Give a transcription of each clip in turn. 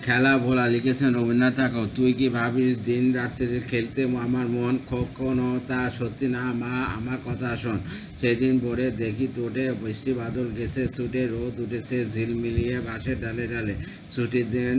খেলা ভোলা লিখেছেন রবীন্দ্রনাথ ঠাকুর। তুই কি ভাবিস দিন রাত্রে খেলতে আমার মন, কখনো তা সত্যি না মা, আমার কথা শোন। সেদিন ভোরে দেখি তোটে বৃষ্টি বাদল গেছে ছুটে, রোদ উঠেছে ঝিলমিলিয়ে বাঁশের ডালে ডালে। ছুটির দিন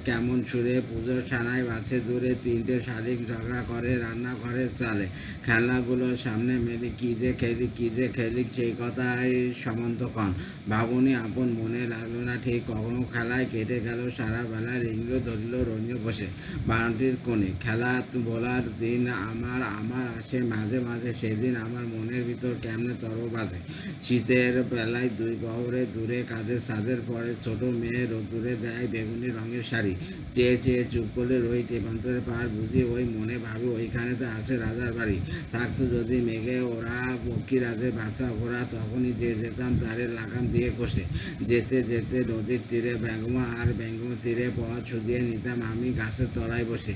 কেমন সুরে পুজোর সানাই বাজছে দূরে, তিনটে শালিক ঝগড়া করে রান্নাঘরের চালে। খেলনাগুলোর সামনে মেলি কি যে খেলি কি যে খেলি, সেই কথাই সমন্তক্ষণ ভাবুনি আপন মনে লাগলো না ঠিক। কখনো খেলায় কেটে গেল সারা বেলা, রিংলো ধরল রঞ্জু বসে বারান্দির কোণে। খেলা বলার দিন আমার আমার আসে মাঝে মাঝে, সেদিন আমার মনের ভিতর কেমনে তর বাজে। শীতের বেলায় দুই বহরে দূরে কাঁধে ছাদের পরে ছোট মেয়ে রোদ্দুরে দেয় বেগুনি রঙের শাড়ি, চেয়ে চেয়ে চুপ করে রই তেপান্তরের পার বুঝি ওই মনে ভাবি ওইখানে তো আছে রাজার বাড়ি। থাকতো যদি মেঘে ওরা পক্ষী রাজে বাচ্চা ঘোরা, তখনই যে যেতাম তারে লাগাম দিয়ে কষে। যেতে যেতে নদীর তীরে ব্যাঙ্গমা আর ব্যাঙ্গমা তীরে পথ শুধিয়ে নিতাম আমি গাছের তলায় বসে।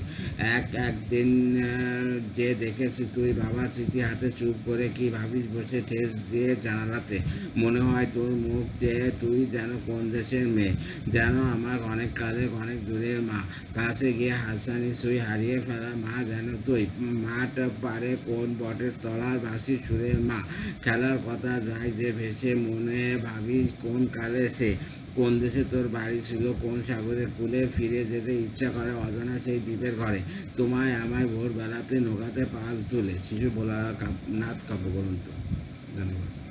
একদিন যে দেখেছি তুই বাবা চিঠি হাতে চুপ করে কি ভাবিস বসে ঠেস দিয়ে জানালাতে। মনে হয় তোর মুখ যে তুই যেন কোন দেশের মেয়ে, যেন আমার অনেক কালের অনেক দূরের মা। কাছে গিয়ে হাসানি সুই হারিয়ে ফেলা মা যেন তুই। মাঠ পারে কোন বটের তলার বাঁশির সুরের মা। খেলার কথা যায় যে ভেসে মনে ভাবি কোন কালে সে, কোন দেশে তোর বাড়ি ছিল, কোন সাগরের কূলে। ফিরে যেতে ইচ্ছা করে অজানা সেই দ্বীপের ঘরে, তোমায় আমায় ভোরবেলাতে নৌকাতে পাল তুলে। শিশু ভোলানাথ কাব্যগ্রন্থ। ধন্যবাদ।